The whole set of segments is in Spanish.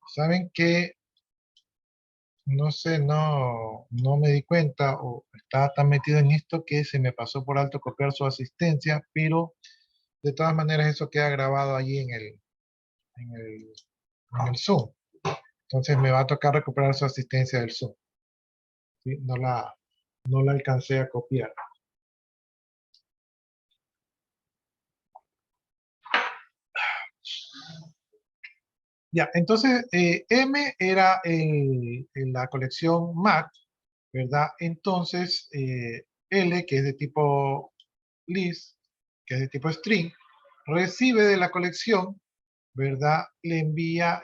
Saben que, no sé, no me di cuenta o estaba tan metido en esto que se me pasó por alto copiar su asistencia, pero de todas maneras eso queda grabado allí en el, en el Zoom. Entonces me va a tocar recuperar su asistencia del Zoom. ¿Sí? No la alcancé a copiar. Ya, entonces M era la colección MAC, ¿verdad? Entonces L, que es de tipo list, que es de tipo string, recibe de la colección, ¿verdad? Le envía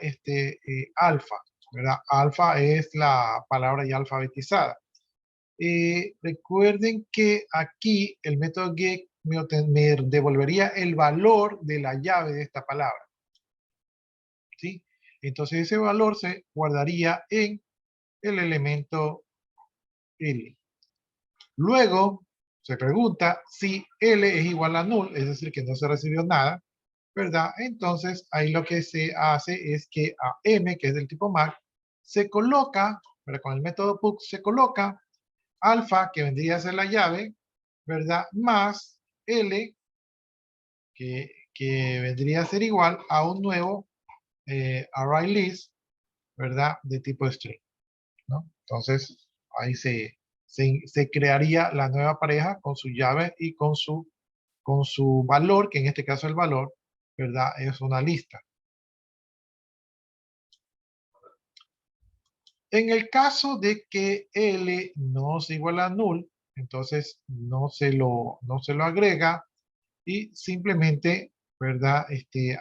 alfa, ¿verdad? Alfa es la palabra ya alfabetizada. Recuerden que aquí el método get me devolvería el valor de la llave de esta palabra, ¿sí? Entonces ese valor se guardaría en el elemento L. Luego se pregunta si L es igual a null, es decir, que no se recibió nada, ¿verdad? Entonces ahí lo que se hace es que a M, que es del tipo MAC, se coloca, ¿verdad? Con el método put se coloca alfa, que vendría a ser la llave, ¿verdad? Más L, que vendría a ser igual a un nuevo array list, ¿verdad? De tipo string, ¿no? Entonces, ahí se crearía la nueva pareja con su llave y con su valor, que en este caso el valor, ¿verdad? Es una lista. En el caso de que L no se iguala a null, entonces no se lo agrega y simplemente, ¿verdad?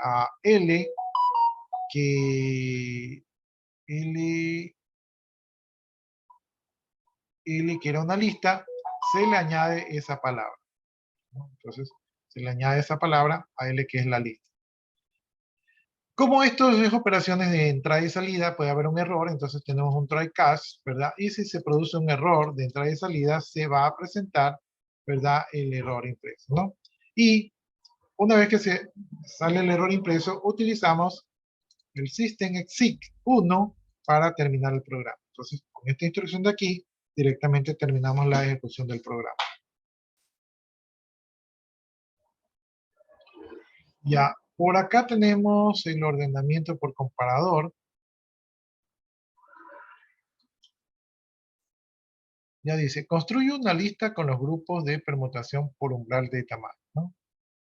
A L, que L, L, que era una lista, se le añade esa palabra, ¿no? Entonces, se le añade esa palabra a L, que es la lista. Como esto es operaciones de entrada y salida, puede haber un error, entonces tenemos un try catch, ¿verdad? Y si se produce un error de entrada y salida, se va a presentar, ¿verdad? El error impreso, ¿no? Y una vez que se sale el error impreso, utilizamos el systemexec1 para terminar el programa. Entonces, con esta instrucción de aquí, directamente terminamos la ejecución del programa. Ya, por acá tenemos el ordenamiento por comparador. Ya dice, construye una lista con los grupos de permutación por umbral de tamaño, ¿no?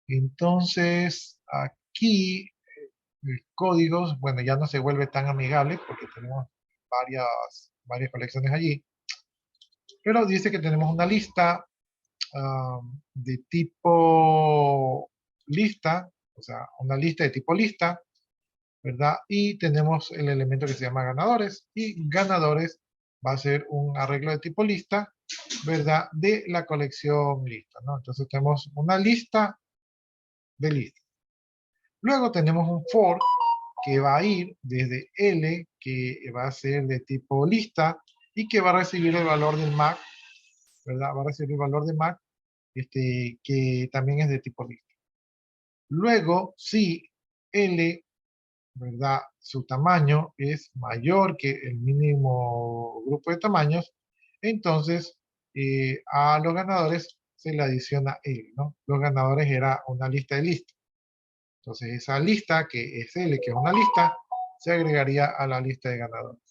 Entonces, aquí el código, bueno, ya no se vuelve tan amigable porque tenemos varias colecciones allí, pero dice que tenemos una lista de tipo lista, o sea, una lista de tipo lista, ¿verdad? Y tenemos el elemento que se llama ganadores, y ganadores va a ser un arreglo de tipo lista, ¿verdad? De la colección lista, ¿no? Entonces tenemos una lista de listas. Luego tenemos un for que va a ir desde L, que va a ser de tipo lista, y que va a recibir el valor del MAC, ¿verdad? Va a recibir el valor de MAC, que también es de tipo lista. Luego, si L, ¿verdad? Su tamaño es mayor que el mínimo grupo de tamaños, entonces a los ganadores se le adiciona L, ¿no? Los ganadores era una lista de listas. Entonces esa lista, que es L, que es una lista, se agregaría a la lista de ganadores.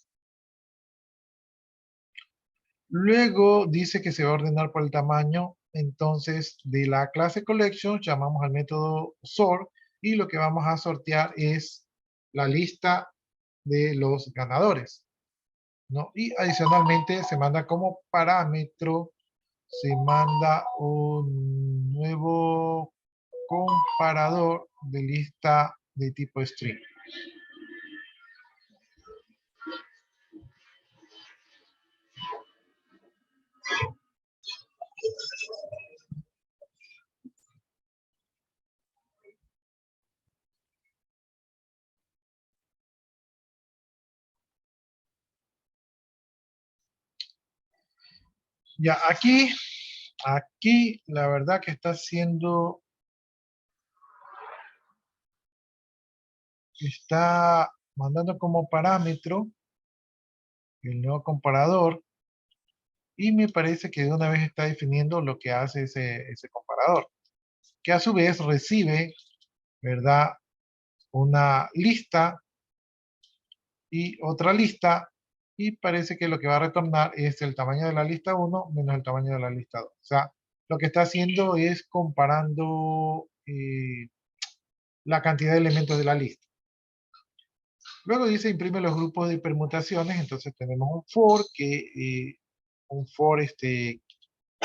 Luego dice que se va a ordenar por el tamaño, entonces de la clase collection llamamos al método sort y lo que vamos a sortear es la lista de los ganadores, ¿no? Y adicionalmente se manda como parámetro, se manda un nuevo comparador de lista de tipo string. Ya, aquí la verdad que está mandando como parámetro el nuevo comparador y me parece que de una vez está definiendo lo que hace ese comparador, que a su vez recibe, ¿verdad? Una lista y otra lista, y parece que lo que va a retornar es el tamaño de la lista 1 menos el tamaño de la lista 2. O sea, lo que está haciendo es comparando la cantidad de elementos de la lista. Luego dice imprime los grupos de permutaciones, entonces tenemos un for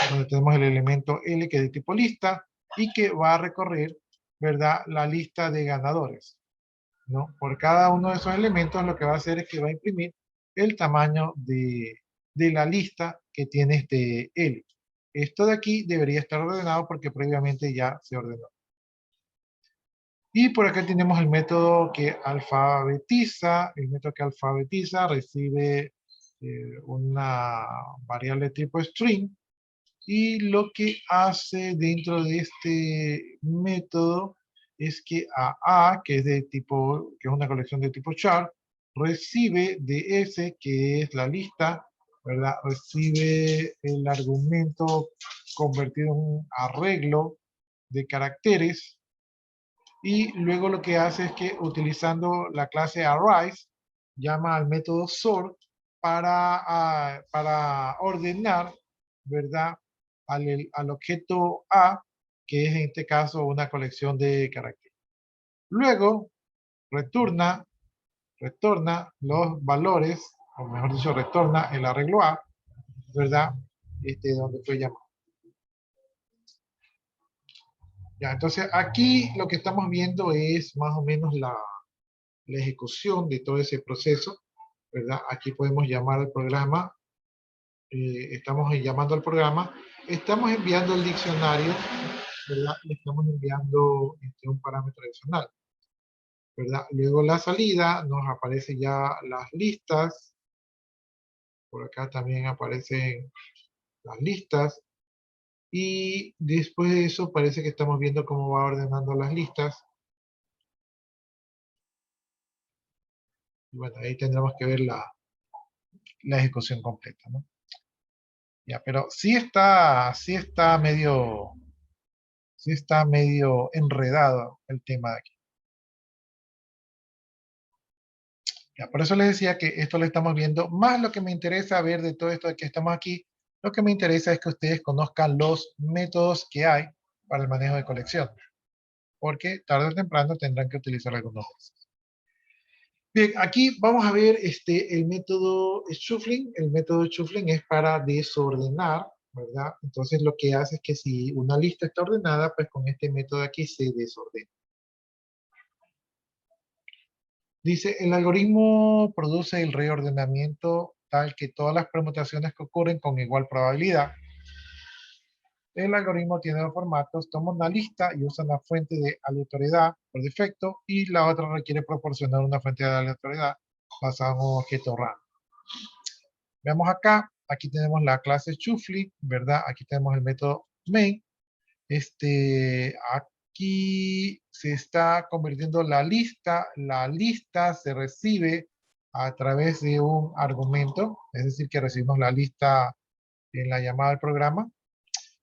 donde tenemos el elemento L que es de tipo lista y que va a recorrer, ¿verdad?, la lista de ganadores, ¿no? Por cada uno de esos elementos lo que va a hacer es que va a imprimir el tamaño de la lista que tiene este L. Esto de aquí debería estar ordenado porque previamente ya se ordenó. Y por acá tenemos el método que alfabetiza. El método que alfabetiza recibe una variable tipo string. Y lo que hace dentro de este método es que a, que es de tipo, que es una colección de tipo char, recibe de S, que es la lista, ¿verdad? Recibe el argumento convertido en un arreglo de caracteres y luego lo que hace es que utilizando la clase arise llama al método sort para ordenar, ¿verdad?, al objeto A, que es en este caso una colección de caracteres. Luego retorna los valores, o mejor dicho, retorna el arreglo A, ¿verdad?, donde fue llamado. Ya, entonces aquí lo que estamos viendo es más o menos la ejecución de todo ese proceso, ¿verdad? Aquí podemos llamar al programa, estamos llamando al programa, estamos enviando el diccionario, ¿verdad? Y estamos enviando un parámetro adicional, ¿verdad? Luego la salida nos aparece ya las listas, por acá también aparecen las listas, y después de eso parece que estamos viendo cómo va ordenando las listas. Y bueno, ahí tendremos que ver la ejecución completa, ¿no? Ya, pero sí está medio enredado el tema de aquí. Ya, por eso les decía que esto lo estamos viendo, más lo que me interesa ver de todo esto de que estamos aquí, lo que me interesa es que ustedes conozcan los métodos que hay para el manejo de colección, porque tarde o temprano tendrán que utilizar algunos de esos. Bien, aquí vamos a ver el método shuffling. El método shuffling es para desordenar, ¿verdad? Entonces lo que hace es que si una lista está ordenada, pues con este método aquí se desordena. Dice, el algoritmo produce el reordenamiento tal que todas las permutaciones que ocurren con igual probabilidad. El algoritmo tiene dos formatos, toma una lista y usa una fuente de aleatoriedad por defecto y la otra requiere proporcionar una fuente de aleatoriedad basada en un objeto random. Veamos acá, aquí tenemos la clase Shuffling, ¿verdad? Aquí tenemos el método main. Aquí se está convirtiendo la lista se recibe a través de un argumento, es decir, que recibimos la lista en la llamada al programa.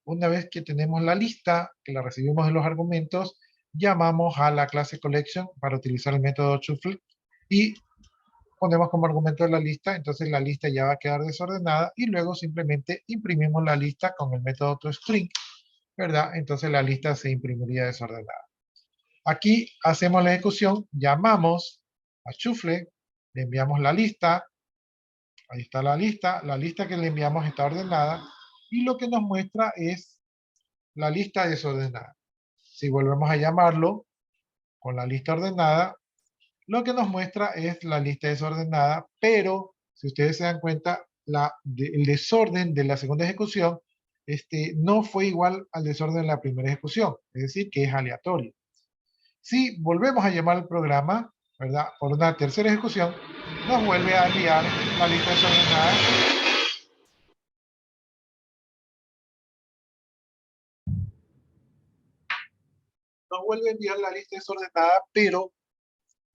Una vez que tenemos la lista, que la recibimos de los argumentos, llamamos a la clase collection para utilizar el método shuffle y ponemos como argumento de la lista, entonces la lista ya va a quedar desordenada y luego simplemente imprimimos la lista con el método toString, ¿verdad? Entonces la lista se imprimiría desordenada. Aquí hacemos la ejecución, llamamos a Shuffle, le enviamos la lista, ahí está la lista que le enviamos está ordenada y lo que nos muestra es la lista desordenada. Si volvemos a llamarlo con la lista ordenada, lo que nos muestra es la lista desordenada, pero si ustedes se dan cuenta, el desorden de la segunda ejecución no fue igual al desorden de la primera ejecución, es decir, que es aleatorio. Si volvemos a llamar al programa, ¿verdad?, por una tercera ejecución, nos vuelve a enviar la lista desordenada nos vuelve a enviar la lista desordenada, pero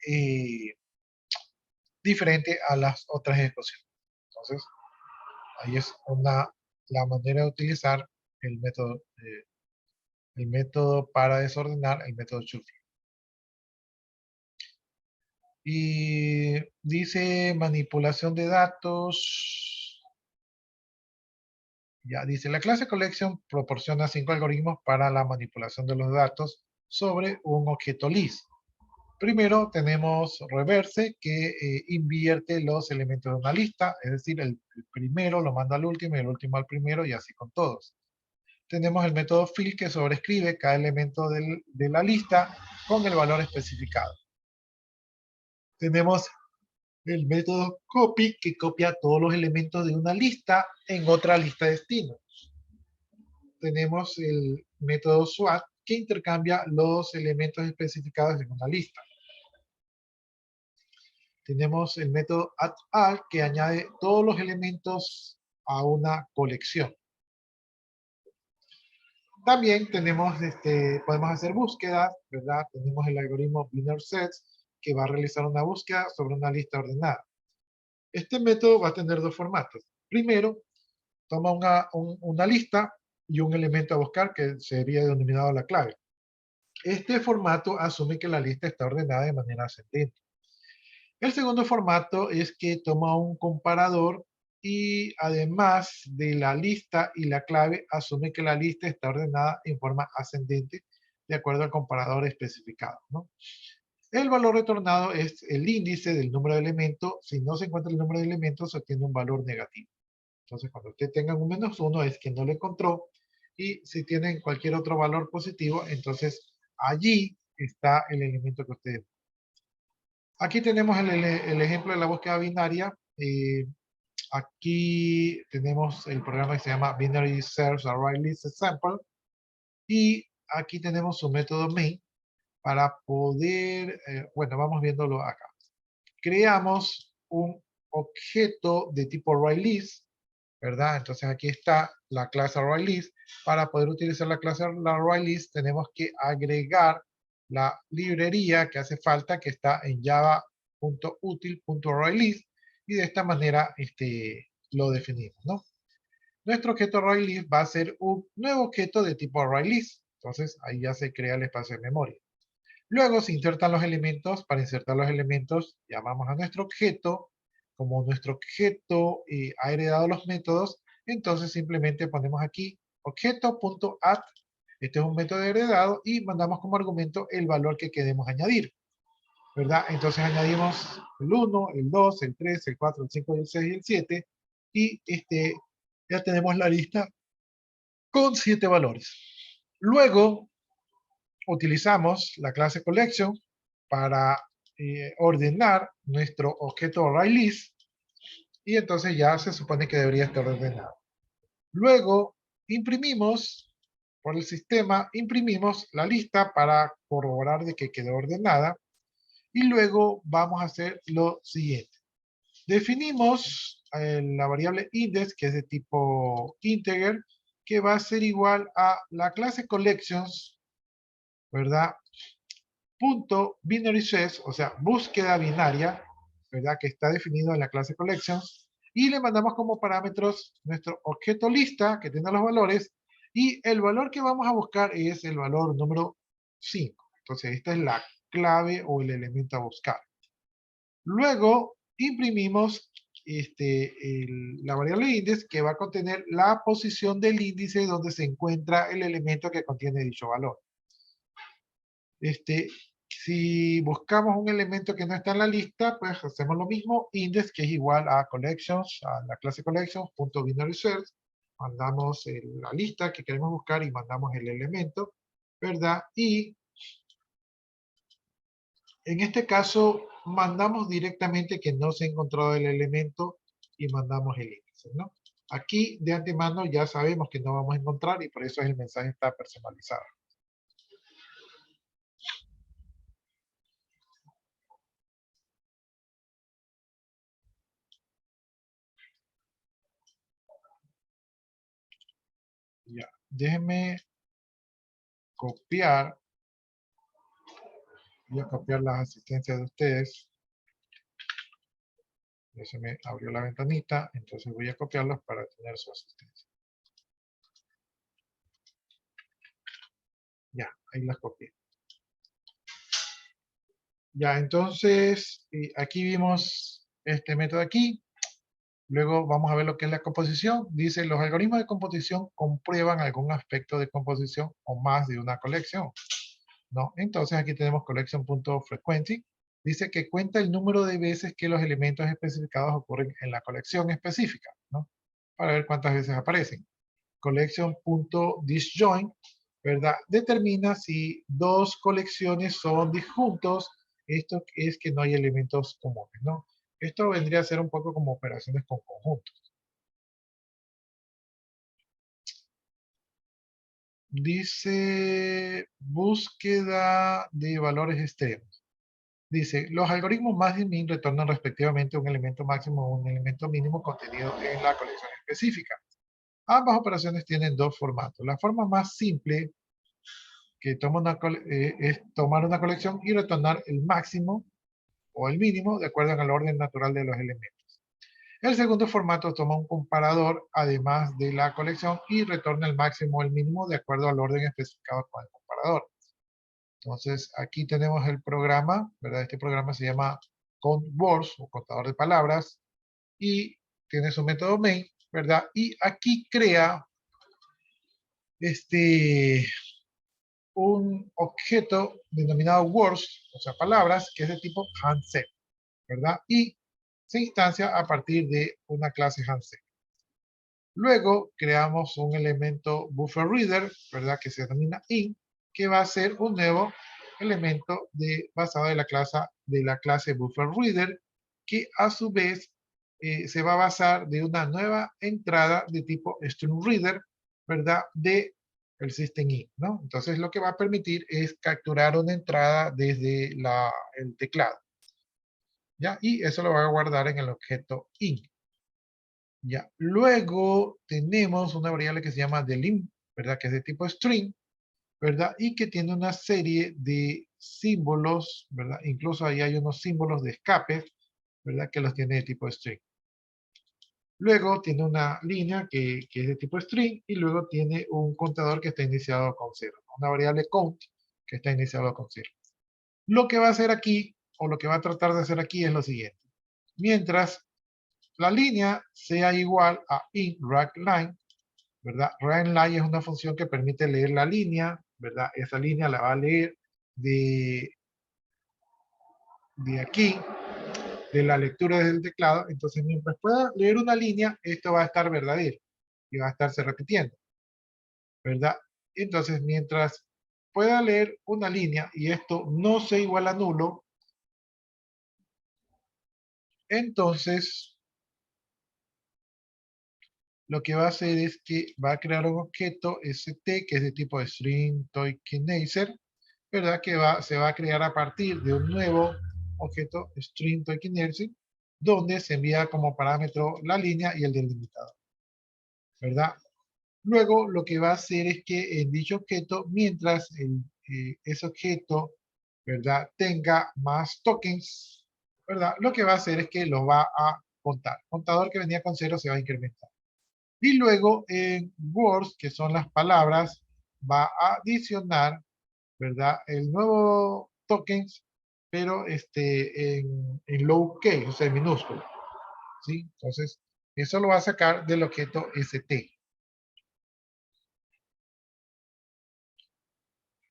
eh, diferente a las otras ejecuciones. Entonces, ahí es la manera de utilizar el método para desordenar, el método shuffle. Y dice manipulación de datos. Ya dice, la clase collection proporciona 5 algoritmos para la manipulación de los datos sobre un objeto list. Primero tenemos reverse, que invierte los elementos de una lista, es decir, el primero lo manda al último y el último al primero, y así con todos. Tenemos el método fill, que sobreescribe cada elemento de la lista con el valor especificado. Tenemos el método copy, que copia todos los elementos de una lista en otra lista de destino. Tenemos el método swap, que intercambia los elementos especificados en una lista. Tenemos el método add, que añade todos los elementos a una colección. También tenemos, podemos hacer búsquedas, ¿verdad? Tenemos el algoritmo binary search, que va a realizar una búsqueda sobre una lista ordenada. Este método va a tener dos formatos. Primero, toma una lista y un elemento a buscar, que sería denominado la clave. Este formato asume que la lista está ordenada de manera ascendente. El segundo formato es que toma un comparador y, además de la lista y la clave, asume que la lista está ordenada en forma ascendente de acuerdo al comparador especificado, ¿no? El valor retornado es el índice del número de elementos. Si no se encuentra el número de elementos, se obtiene un valor negativo. Entonces, cuando usted tenga un -1, es que no lo encontró. Y si tienen cualquier otro valor positivo, entonces allí está el elemento que ustedes. Aquí tenemos el ejemplo de la búsqueda binaria. Aquí tenemos el programa que se llama Binary Search Array List Sample. Y aquí tenemos su método main para poder, bueno, vamos viéndolo acá. Creamos un objeto de tipo ArrayList, ¿verdad? Entonces aquí está la clase ArrayList. Para poder utilizar la clase ArrayList tenemos que agregar la librería que hace falta, que está en java.util.arraylist, y de esta manera lo definimos, ¿no? Nuestro objeto ArrayList va a ser un nuevo objeto de tipo ArrayList. Entonces ahí ya se crea el espacio de memoria. Luego se insertan los elementos. Para insertar los elementos, llamamos a nuestro objeto. Como nuestro objeto ha heredado los métodos, entonces simplemente ponemos aquí objeto.add. Este es un método heredado y mandamos como argumento el valor que queremos añadir, ¿verdad? Entonces añadimos el 1, el 2, el 3, el 4, el 5, el 6 y el 7. Y ya tenemos la lista con 7 valores. Luego utilizamos la clase collection para ordenar nuestro objeto ArrayList, y entonces ya se supone que debería estar ordenado. Luego imprimimos, por el sistema, imprimimos la lista para corroborar de que quedó ordenada, y luego vamos a hacer lo siguiente. Definimos la variable index, que es de tipo integer, que va a ser igual a la clase collections, ¿verdad? Punto binary search, o sea, búsqueda binaria, ¿verdad? Que está definido en la clase collections, y le mandamos como parámetros nuestro objeto lista, que tiene los valores, y el valor que vamos a buscar es el valor número 5. Entonces, esta es la clave o el elemento a buscar. Luego, imprimimos la variable index, que va a contener la posición del índice donde se encuentra el elemento que contiene dicho valor. Si buscamos un elemento que no está en la lista, pues hacemos lo mismo, index, que es igual a collections, a la clase collections.binary search, mandamos la lista que queremos buscar y mandamos el elemento, ¿verdad? Y en este caso mandamos directamente que no se ha encontrado el elemento y mandamos el índice, ¿no? Aquí de antemano ya sabemos que no vamos a encontrar, y por eso el mensaje está personalizado. Ya, déjenme copiar Voy a copiar las asistencias de ustedes. Ya se me abrió la ventanita, entonces voy a copiarlos para tener su asistencia. Ya, ahí las copié. Ya, entonces, aquí vimos este método aquí. Luego vamos a ver lo que es la composición. Dice, los algoritmos de composición comprueban algún aspecto de composición o más de una colección, ¿no? Entonces aquí tenemos collection.frequency. Dice que cuenta el número de veces que los elementos especificados ocurren en la colección específica, ¿no? Para ver cuántas veces aparecen. Collection.disjoint, ¿verdad? Determina si dos colecciones son disjuntos. Esto es que no hay elementos comunes, ¿no? Esto vendría a ser un poco como operaciones con conjuntos. Dice búsqueda de valores extremos. Dice, los algoritmos max y min retornan respectivamente un elemento máximo o un elemento mínimo contenido en la colección específica. Ambas operaciones tienen dos formatos. La forma más simple que es tomar una colección y retornar el máximo o el mínimo de acuerdo al orden natural de los elementos. El segundo formato toma un comparador además de la colección y retorna el máximo o el mínimo de acuerdo al orden especificado con el comparador. Entonces aquí tenemos el programa, ¿verdad? Este programa se llama CountWords o contador de palabras y tiene su método main, ¿verdad? Y aquí crea un objeto denominado words, o sea, palabras, que es de tipo handset, ¿verdad? Y se instancia a partir de una clase handset. Luego creamos un elemento bufferReader, ¿verdad? Que se denomina in, que va a ser un nuevo elemento basado de la clase bufferReader, que a su vez se va a basar de una nueva entrada de tipo stringReader, ¿verdad? De el system in, ¿no? Entonces lo que va a permitir es capturar una entrada desde el teclado, ¿ya? Y eso lo va a guardar en el objeto in. Ya. Luego tenemos una variable que se llama delim, ¿verdad? Que es de tipo string, ¿verdad? Y que tiene una serie de símbolos, ¿verdad? Incluso ahí hay unos símbolos de escape, ¿verdad? Que los tiene de tipo string. Luego tiene una línea que es de tipo string y luego tiene un contador que está iniciado con 0. Una variable count que está iniciado con 0. Lo que va a hacer aquí, o lo que va a tratar de hacer aquí es lo siguiente. Mientras la línea sea igual a int_ragLine, ¿verdad? Ragline es una función que permite leer la línea, ¿verdad? Esa línea la va a leer de aquí, de la lectura desde el teclado. Entonces, mientras pueda leer una línea, esto va a estar verdadero y va a estarse repitiendo, ¿verdad? Entonces, mientras pueda leer una línea y esto no sea igual a nulo, entonces lo que va a hacer es que va a crear un objeto st que es de tipo string tokenizer, ¿verdad? Que se va a crear a partir de un nuevo objeto string tokenizer, donde se envía como parámetro la línea y el delimitador, ¿verdad? Luego lo que va a hacer es que en dicho objeto, mientras ese objeto, ¿verdad? Tenga más tokens, ¿verdad? Lo que va a hacer es que lo va a contar. Contador que venía con 0 se va a incrementar. Y luego en words, que son las palabras, va a adicionar, ¿verdad? El nuevo tokens, pero en low case, o sea, en minúscula, ¿sí? Entonces, eso lo va a sacar del objeto st.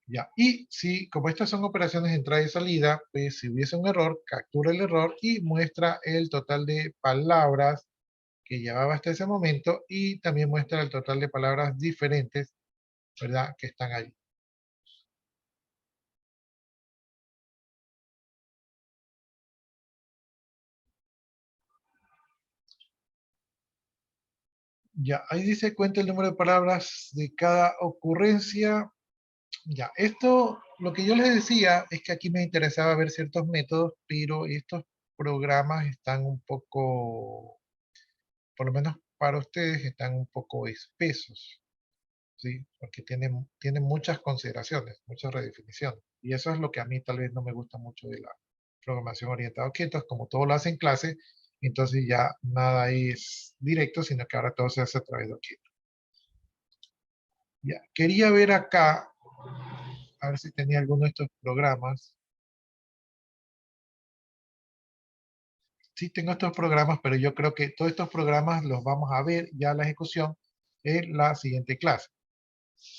Ya, y si, como estas son operaciones de entrada y salida, pues si hubiese un error, captura el error y muestra el total de palabras que llevaba hasta ese momento y también muestra el total de palabras diferentes, ¿verdad? Que están ahí. Ya, ahí dice cuenta el número de palabras de cada ocurrencia. Ya, esto, lo que yo les decía es que aquí me interesaba ver ciertos métodos, pero estos programas están un poco, por lo menos para ustedes, están un poco espesos. ¿sí? Porque tiene muchas consideraciones, muchas redefiniciones. Y eso es lo que a mí tal vez no me gusta mucho de la programación orientada a objetos, como todo lo hace en clase, entonces ya nada es directo, sino que ahora todo se hace a través de objetos. Ya, quería ver acá, a ver si tenía alguno de estos programas. Sí, tengo estos programas, pero yo creo que todos estos programas los vamos a ver ya la ejecución en la siguiente clase.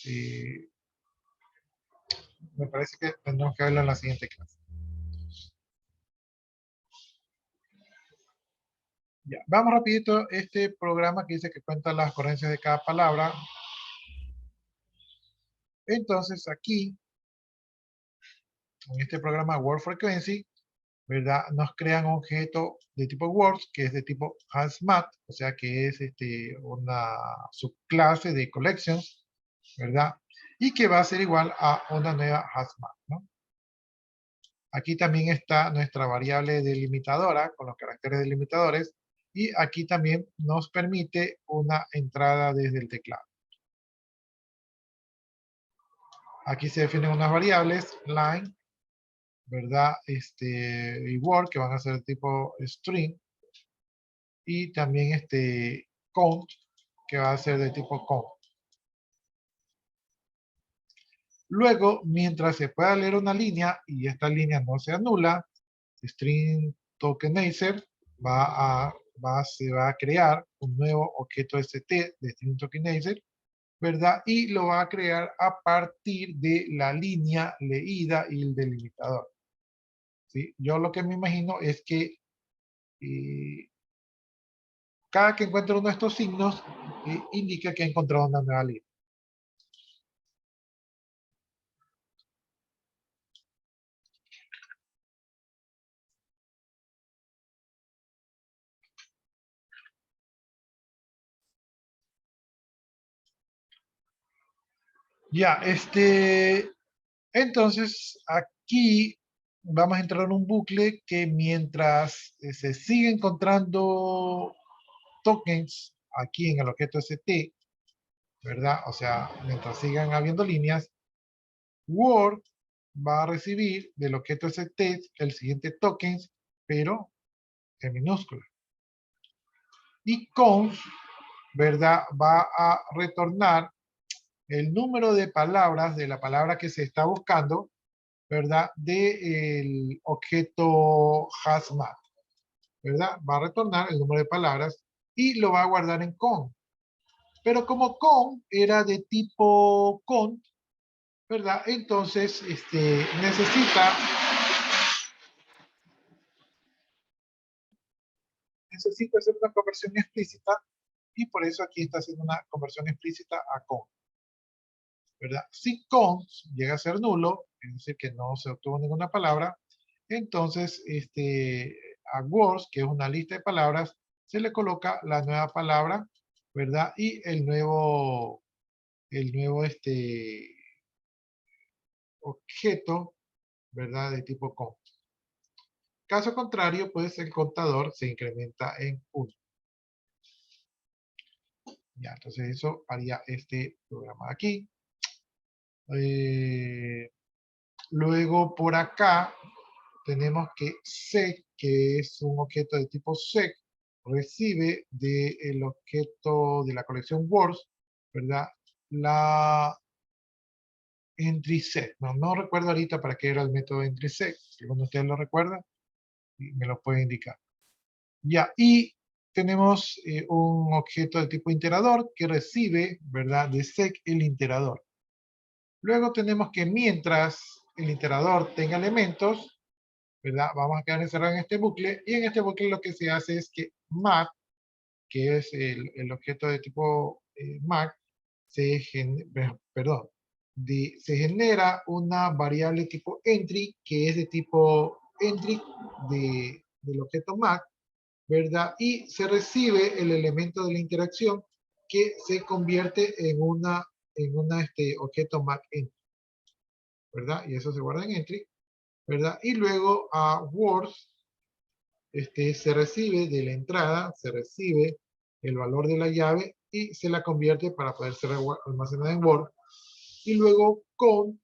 Eh, Me parece que tendremos que verlo en la siguiente clase. Ya, vamos rapidito este programa que dice que cuenta las ocurrencias de cada palabra. Entonces aquí, en este programa Word Frequency, ¿verdad? Nos crean un objeto de tipo Words, que es de tipo HasMat, o sea que es una subclase de Collections, ¿verdad? Y que va a ser igual a una nueva HasMat, ¿no? Aquí también está nuestra variable delimitadora con los caracteres delimitadores y aquí también nos permite una entrada desde el teclado. Aquí se definen unas variables, line, ¿verdad? Y word, que van a ser de tipo string, y también count, que va a ser de tipo count. Luego, mientras se pueda leer una línea y esta línea no se anula, string tokenizer se va a crear un nuevo objeto ST de string tokenizer, ¿verdad? Y lo va a crear a partir de la línea leída y el delimitador. ¿Sí? Yo lo que me imagino es que cada que encuentre uno de estos signos indica que ha encontrado una nueva línea. Ya, entonces aquí vamos a entrar en un bucle que mientras se sigue encontrando tokens aquí en el objeto ST, ¿verdad? O sea, mientras sigan habiendo líneas, Word va a recibir del objeto ST el siguiente tokens, pero en minúscula. Y const, ¿verdad? Va a retornar el número de palabras de la palabra que se está buscando, ¿verdad? Del objeto HasMat, ¿verdad? Va a retornar el número de palabras y lo va a guardar en con. Pero como con era de tipo cont, ¿verdad? Entonces, necesita hacer una conversión explícita y por eso aquí está haciendo una conversión explícita a con, ¿verdad? Si con llega a ser nulo, es decir, que no se obtuvo ninguna palabra, entonces a words, que es una lista de palabras, se le coloca la nueva palabra, ¿verdad? Y el nuevo objeto, ¿verdad? De tipo con. Caso contrario, pues el contador se incrementa en 1. Ya, entonces eso haría este programa aquí. Luego por acá tenemos que sec, que es un objeto de tipo sec, recibe del objeto de la colección words, ¿verdad? La entry set. No recuerdo ahorita para qué era el método entry set. Si alguno de ustedes lo recuerda, me lo puede indicar. Ya, y tenemos un objeto de tipo iterador que recibe, ¿verdad? De sec el iterador. Luego tenemos que mientras el iterador tenga elementos, ¿verdad? Vamos a quedar encerrados en este bucle, y en este bucle lo que se hace es que map, que es el objeto de tipo map, perdón, se genera una variable tipo entry, que es de tipo entry del objeto map, ¿verdad? Y se recibe el elemento de la interacción que se convierte en una objeto map entry, ¿verdad? Y eso se guarda en entry, ¿verdad? Y luego a words se recibe de la entrada, se recibe el valor de la llave y se la convierte para poder ser almacenada en Word. Y luego con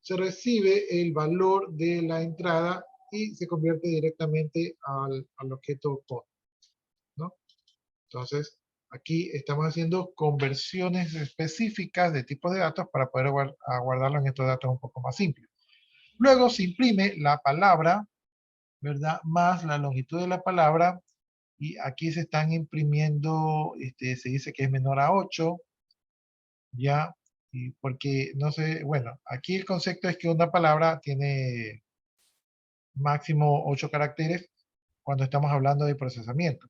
se recibe el valor de la entrada y se convierte directamente al objeto con, ¿no? Entonces, aquí estamos haciendo conversiones específicas de tipos de datos para poder guardarlo en estos datos un poco más simples. Luego se imprime la palabra, ¿verdad? Más la longitud de la palabra. Y aquí se están imprimiendo, se dice que es menor a 8, ya, y porque no sé, bueno, aquí el concepto es que una palabra tiene máximo 8 caracteres cuando estamos hablando de procesamiento.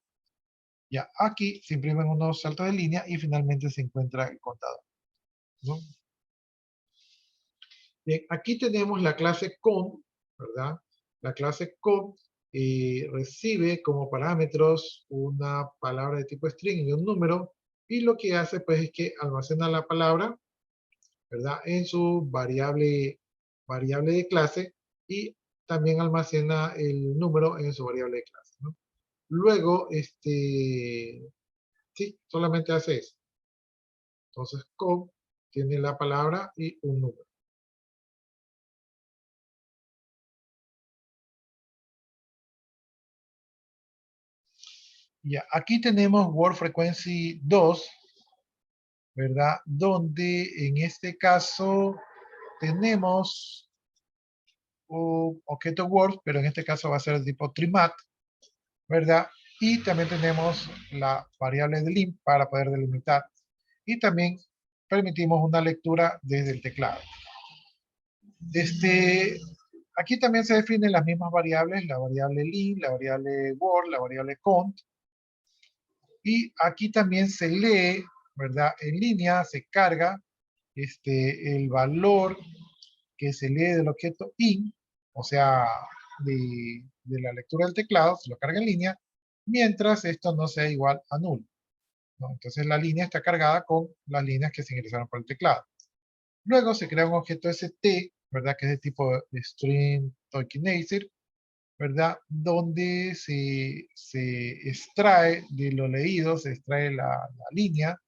Ya, aquí se imprimen unos saltos de línea y finalmente se encuentra el contador, ¿no? Bien, aquí tenemos la clase con, ¿verdad? La clase con recibe como parámetros una palabra de tipo string y un número, y lo que hace pues es que almacena la palabra, ¿verdad? En su variable de clase, y también almacena el número en su variable de clase, ¿no? Luego, sí, solamente hace eso. Entonces, con tiene la palabra y un número. Ya, aquí tenemos Word Frequency 2, ¿verdad? Donde en este caso tenemos un objeto Word, pero en este caso va a ser de tipo trimat, ¿verdad? Y también tenemos la variable de lim para poder delimitar. Y también permitimos una lectura desde el teclado. Aquí también se definen las mismas variables, la variable lim, la variable word, la variable cont. Y aquí también se lee, ¿verdad? En línea se carga el valor que se lee del objeto in, o sea, de la lectura del teclado, se lo carga en línea, mientras esto no sea igual a null, ¿no? Entonces la línea está cargada con las líneas que se ingresaron por el teclado. Luego se crea un objeto st, ¿verdad? Que es de tipo string tokenizer, ¿verdad? Donde se extrae de lo leído, se extrae la línea,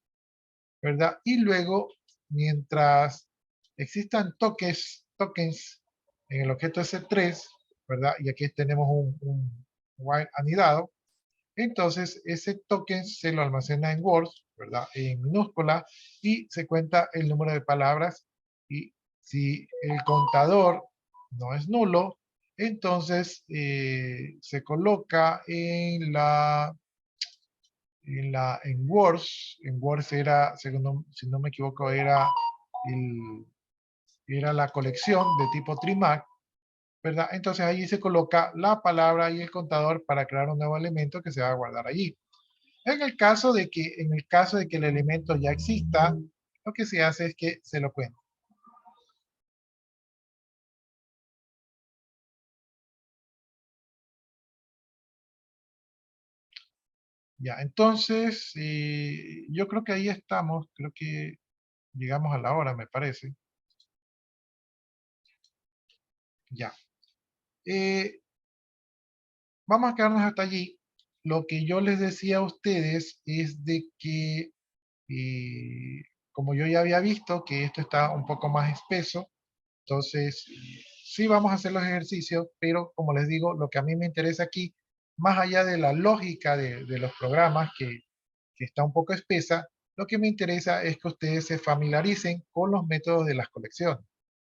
¿verdad? Y luego, mientras existan tokens en el objeto S3, ¿verdad? Y aquí tenemos un while anidado, entonces ese token se lo almacena en words, ¿verdad? En minúscula, y se cuenta el número de palabras, y si el contador no es nulo, entonces se coloca en words era, si no me equivoco, era la colección de tipo trimac, ¿verdad? Entonces allí se coloca la palabra y el contador para crear un nuevo elemento que se va a guardar allí. En el caso de que el elemento ya exista, lo que se hace es que se lo cuenta. Ya, entonces, yo creo que ahí estamos, creo que llegamos a la hora, me parece. Ya. Vamos a quedarnos hasta allí. Lo que yo les decía a ustedes es de que, como yo ya había visto que esto está un poco más espeso, entonces sí vamos a hacer los ejercicios, pero como les digo, lo que a mí me interesa aquí, más allá de la lógica de los programas que está un poco espesa, lo que me interesa es que ustedes se familiaricen con los métodos de las colecciones,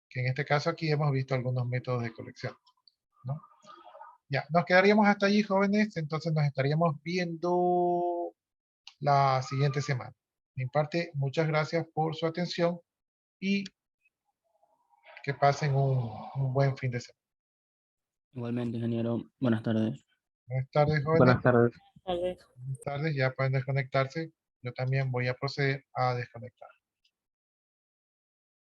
que en este caso aquí hemos visto algunos métodos de colección, ¿no? Ya, nos quedaríamos hasta allí, jóvenes, entonces nos estaríamos viendo la siguiente semana. De mi parte, muchas gracias por su atención y que pasen un buen fin de semana. Igualmente, ingeniero. Buenas tardes. Buenas tardes, jóvenes. Buenas tardes. Buenas tardes, ya pueden desconectarse. Yo también voy a proceder a desconectar.